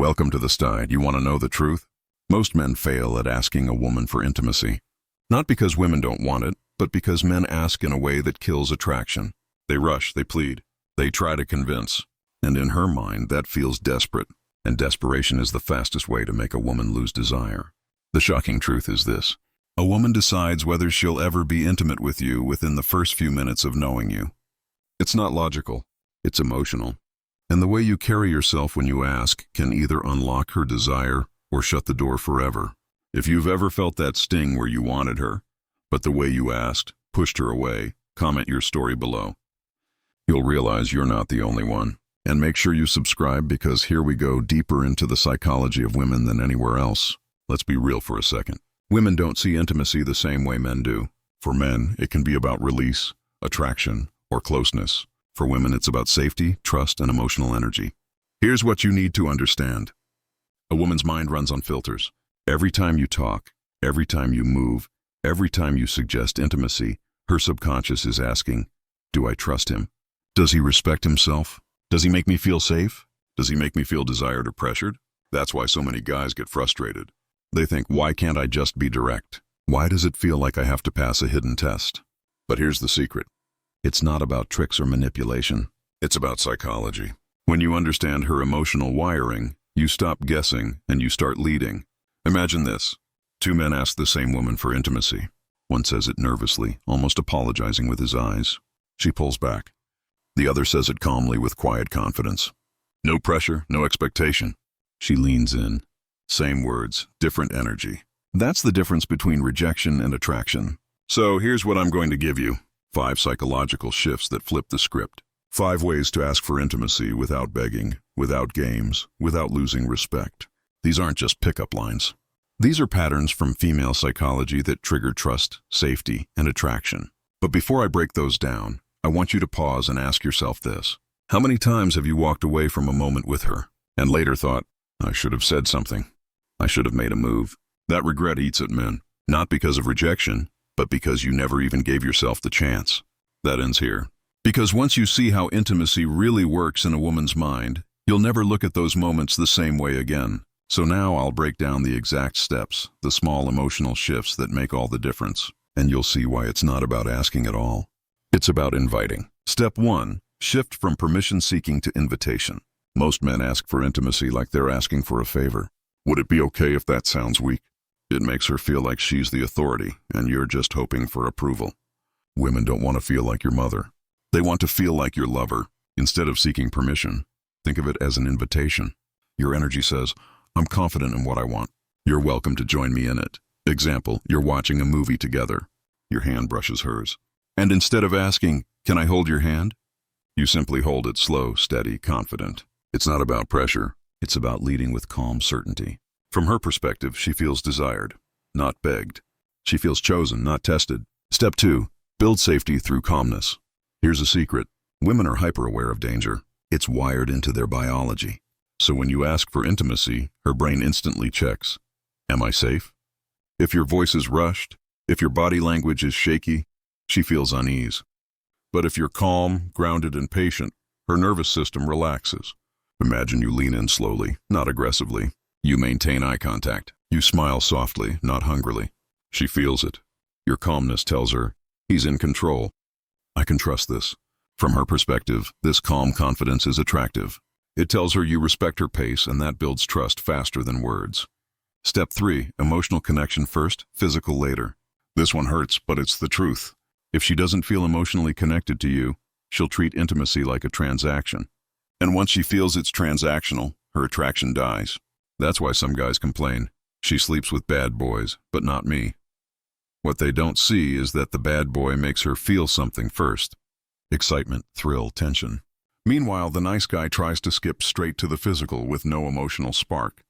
Welcome to the Tide. You want to know the truth? Most men fail at asking a woman for intimacy. Not because women don't want it, but because men ask in a way that kills attraction. They rush, they plead, they try to convince. And in her mind, that feels desperate. And desperation is the fastest way to make a woman lose desire. The shocking truth is this. A woman decides whether she'll ever be intimate with you within the first few minutes of knowing you. It's not logical. It's emotional. And the way you carry yourself when you ask can either unlock her desire or shut the door forever. If you've ever felt that sting where you wanted her, but the way you asked pushed her away, comment your story below. You'll realize you're not the only one. And make sure you subscribe, because here we go deeper into the psychology of women than anywhere else. Let's be real for a second. Women don't see intimacy the same way men do. For men, it can be about release, attraction, or closeness. For women, it's about safety, trust, and emotional energy. Here's what you need to understand. A woman's mind runs on filters. Every time you talk, every time you move, every time you suggest intimacy, her subconscious is asking, do I trust him? Does he respect himself? Does he make me feel safe? Does he make me feel desired or pressured? That's why so many guys get frustrated. They think, why can't I just be direct? Why does it feel like I have to pass a hidden test? But here's the secret. It's not about tricks or manipulation. It's about psychology. When you understand her emotional wiring, you stop guessing and you start leading. Imagine this. Two men ask the same woman for intimacy. One says it nervously, almost apologizing with his eyes. She pulls back. The other says it calmly with quiet confidence. No pressure, no expectation. She leans in. Same words, different energy. That's the difference between rejection and attraction. So here's what I'm going to give you. 5 psychological shifts that flip the script. 5 ways to ask for intimacy without begging, without games, without losing respect. These aren't just pickup lines. These are patterns from female psychology that trigger trust, safety, and attraction. But before I break those down, I want you to pause and ask yourself this. How many times have you walked away from a moment with her and later thought, I should have said something. I should have made a move. That regret eats at men, not because of rejection, but because you never even gave yourself the chance. That ends here. Because once you see how intimacy really works in a woman's mind, you'll never look at those moments the same way again. So now I'll break down the exact steps, the small emotional shifts that make all the difference, and you'll see why it's not about asking at all. It's about inviting. Step 1, shift from permission-seeking to invitation. Most men ask for intimacy like they're asking for a favor. Would it be okay if that sounds weak? It makes her feel like she's the authority, and you're just hoping for approval. Women don't want to feel like your mother. They want to feel like your lover. Instead of seeking permission, think of it as an invitation. Your energy says, I'm confident in what I want. You're welcome to join me in it. Example, you're watching a movie together. Your hand brushes hers. And instead of asking, can I hold your hand? You simply hold it slow, steady, confident. It's not about pressure. It's about leading with calm certainty. From her perspective, she feels desired, not begged. She feels chosen, not tested. Step 2, build safety through calmness. Here's a secret. Women are hyper-aware of danger. It's wired into their biology. So when you ask for intimacy, her brain instantly checks. Am I safe? If your voice is rushed, if your body language is shaky, she feels unease. But if you're calm, grounded, and patient, her nervous system relaxes. Imagine you lean in slowly, not aggressively. You maintain eye contact. You smile softly, not hungrily. She feels it. Your calmness tells her, he's in control. I can trust this. From her perspective, this calm confidence is attractive. It tells her you respect her pace, and that builds trust faster than words. Step 3, emotional connection first, physical later. This one hurts, but it's the truth. If she doesn't feel emotionally connected to you, she'll treat intimacy like a transaction. And once she feels it's transactional, her attraction dies. That's why some guys complain, she sleeps with bad boys, but not me. What they don't see is that the bad boy makes her feel something first. Excitement, thrill, tension. Meanwhile, the nice guy tries to skip straight to the physical with no emotional spark.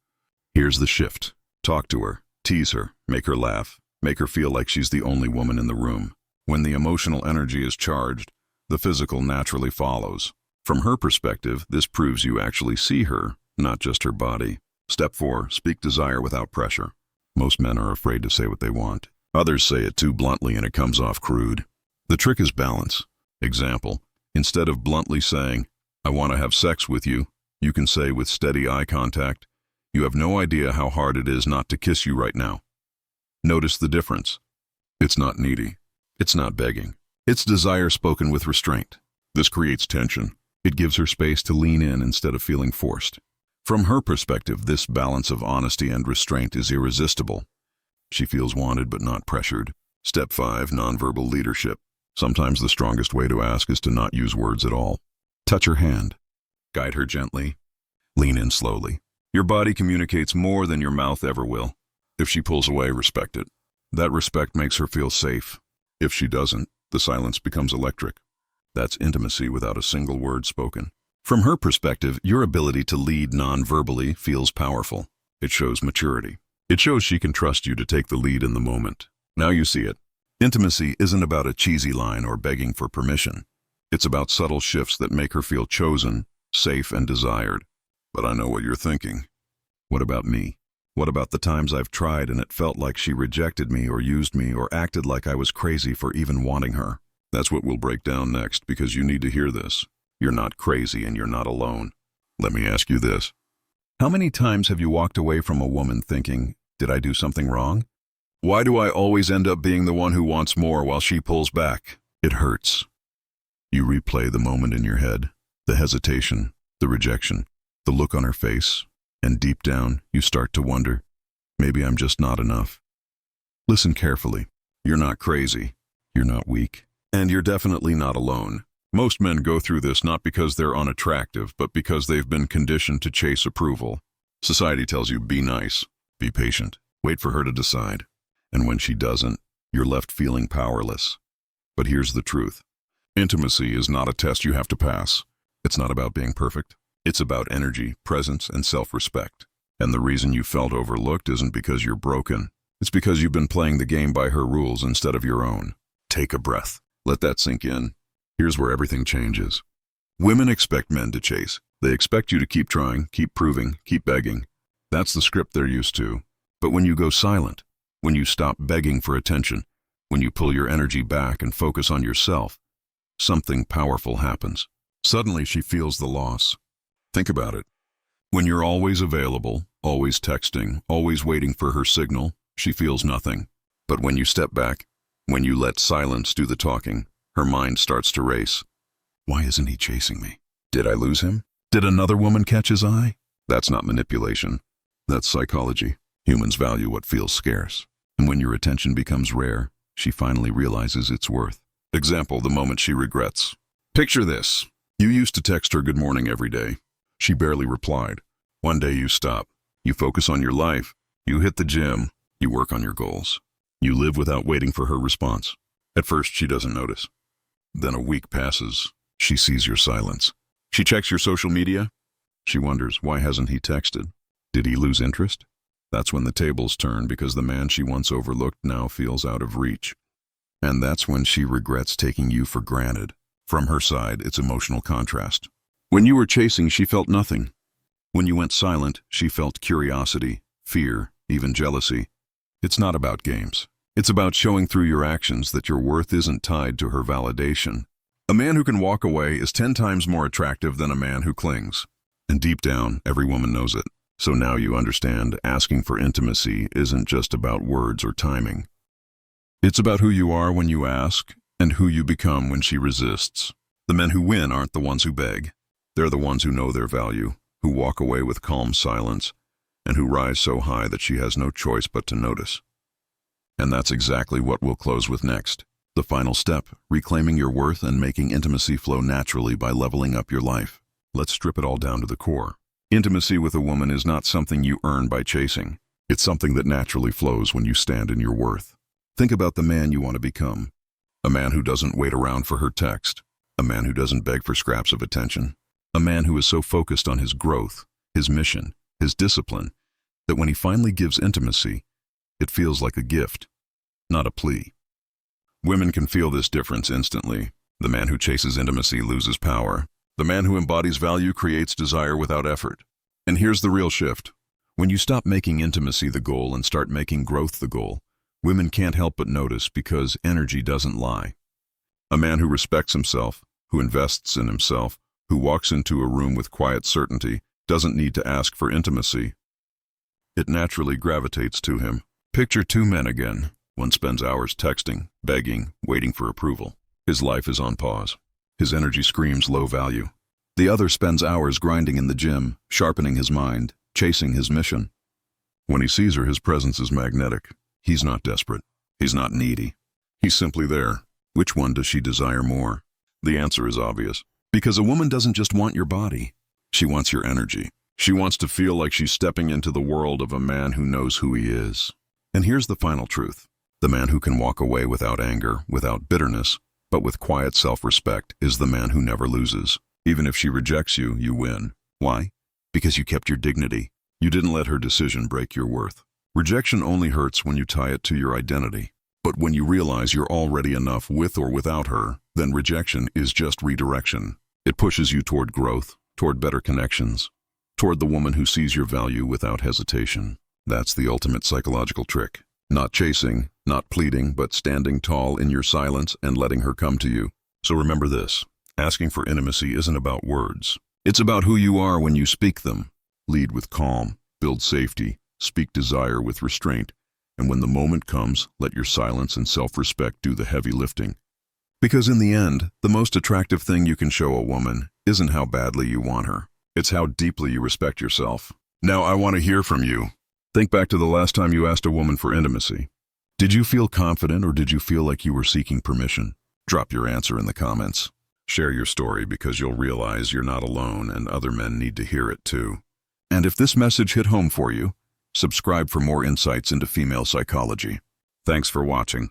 Here's the shift. Talk to her, tease her, make her laugh, make her feel like she's the only woman in the room. When the emotional energy is charged, the physical naturally follows. From her perspective, this proves you actually see her, not just her body. Step 4, speak desire without pressure. Most men are afraid to say what they want. Others say it too bluntly and it comes off crude. The trick is balance. Example, instead of bluntly saying, I want to have sex with you, you can say with steady eye contact, You have no idea how hard it is not to kiss you right now. Notice the difference. It's not needy. It's not begging. It's desire spoken with restraint. This creates tension. It gives her space to lean in instead of feeling forced. From her perspective, this balance of honesty and restraint is irresistible. She feels wanted but not pressured. Step 5. Nonverbal leadership. Sometimes the strongest way to ask is to not use words at all. Touch her hand. Guide her gently. Lean in slowly. Your body communicates more than your mouth ever will. If she pulls away, respect it. That respect makes her feel safe. If she doesn't, the silence becomes electric. That's intimacy without a single word spoken. From her perspective, your ability to lead non-verbally feels powerful. It shows maturity. It shows she can trust you to take the lead in the moment. Now you see it. Intimacy isn't about a cheesy line or begging for permission. It's about subtle shifts that make her feel chosen, safe, and desired. But I know what you're thinking. What about me? What about the times I've tried and it felt like she rejected me or used me or acted like I was crazy for even wanting her? That's what we'll break down next, because you need to hear this. You're not crazy and you're not alone. Let me ask you this. How many times have you walked away from a woman thinking, did I do something wrong? Why do I always end up being the one who wants more while she pulls back? It hurts. You replay the moment in your head, the hesitation, the rejection, the look on her face, and deep down, you start to wonder, maybe I'm just not enough. Listen carefully. You're not crazy. You're not weak. And you're definitely not alone. Most men go through this not because they're unattractive, but because they've been conditioned to chase approval. Society tells you, be nice, be patient, wait for her to decide. And when she doesn't, you're left feeling powerless. But here's the truth. Intimacy is not a test you have to pass. It's not about being perfect. It's about energy, presence, and self-respect. And the reason you felt overlooked isn't because you're broken. It's because you've been playing the game by her rules instead of your own. Take a breath. Let that sink in. Here's where everything changes. Women expect men to chase. They expect you to keep trying, keep proving, keep begging. That's the script they're used to. But when you go silent, when you stop begging for attention, when you pull your energy back and focus on yourself, something powerful happens. Suddenly she feels the loss. Think about it. When you're always available, always texting, always waiting for her signal, she feels nothing. But when you step back, when you let silence do the talking, her mind starts to race. Why isn't he chasing me? Did I lose him? Did another woman catch his eye? That's not manipulation. That's psychology. Humans value what feels scarce. And when your attention becomes rare, she finally realizes its worth. Example, the moment she regrets. Picture this. You used to text her good morning every day. She barely replied. One day you stop. You focus on your life. You hit the gym. You work on your goals. You live without waiting for her response. At first, she doesn't notice. Then a week passes. She sees your silence. She checks your social media. She wonders, why hasn't he texted? Did he lose interest? That's when the tables turn, because the man she once overlooked now feels out of reach. And that's when she regrets taking you for granted. From her side, it's emotional contrast. When you were chasing, she felt nothing. When you went silent, she felt curiosity, fear, even jealousy. It's not about games. It's about showing through your actions that your worth isn't tied to her validation. A man who can walk away is 10 times more attractive than a man who clings. And deep down, every woman knows it. So now you understand, asking for intimacy isn't just about words or timing. It's about who you are when you ask, and who you become when she resists. The men who win aren't the ones who beg. They're the ones who know their value, who walk away with calm silence, and who rise so high that she has no choice but to notice. And that's exactly what we'll close with next. The final step, reclaiming your worth and making intimacy flow naturally by leveling up your life. Let's strip it all down to the core. Intimacy with a woman is not something you earn by chasing. It's something that naturally flows when you stand in your worth. Think about the man you want to become. A man who doesn't wait around for her text. A man who doesn't beg for scraps of attention. A man who is so focused on his growth, his mission, his discipline, that when he finally gives intimacy, it feels like a gift, not a plea. Women can feel this difference instantly. The man who chases intimacy loses power. The man who embodies value creates desire without effort. And here's the real shift. When you stop making intimacy the goal and start making growth the goal, women can't help but notice, because energy doesn't lie. A man who respects himself, who invests in himself, who walks into a room with quiet certainty, doesn't need to ask for intimacy. it naturally gravitates to him. Picture two men again. One spends hours texting, begging, waiting for approval. His life is on pause. His energy screams low value. The other spends hours grinding in the gym, sharpening his mind, chasing his mission. When he sees her, his presence is magnetic. He's not desperate. He's not needy. He's simply there. Which one does she desire more? The answer is obvious. Because a woman doesn't just want your body. She wants your energy. She wants to feel like she's stepping into the world of a man who knows who he is. And here's the final truth. The man who can walk away without anger, without bitterness, but with quiet self-respect is the man who never loses. Even if she rejects you, you win. Why? Because you kept your dignity. You didn't let her decision break your worth. Rejection only hurts when you tie it to your identity. But when you realize you're already enough with or without her, then rejection is just redirection. It pushes you toward growth, toward better connections, toward the woman who sees your value without hesitation. That's the ultimate psychological trick. Not chasing, not pleading, but standing tall in your silence and letting her come to you. So remember this. Asking for intimacy isn't about words. It's about who you are when you speak them. Lead with calm, build safety, speak desire with restraint, and when the moment comes, let your silence and self-respect do the heavy lifting. Because in the end, the most attractive thing you can show a woman isn't how badly you want her. It's how deeply you respect yourself. Now I want to hear from you. Think back to the last time you asked a woman for intimacy. Did you feel confident or did you feel like you were seeking permission? Drop your answer in the comments. Share your story because you'll realize you're not alone and other men need to hear it too. And if this message hit home for you, subscribe for more insights into female psychology. Thanks for watching.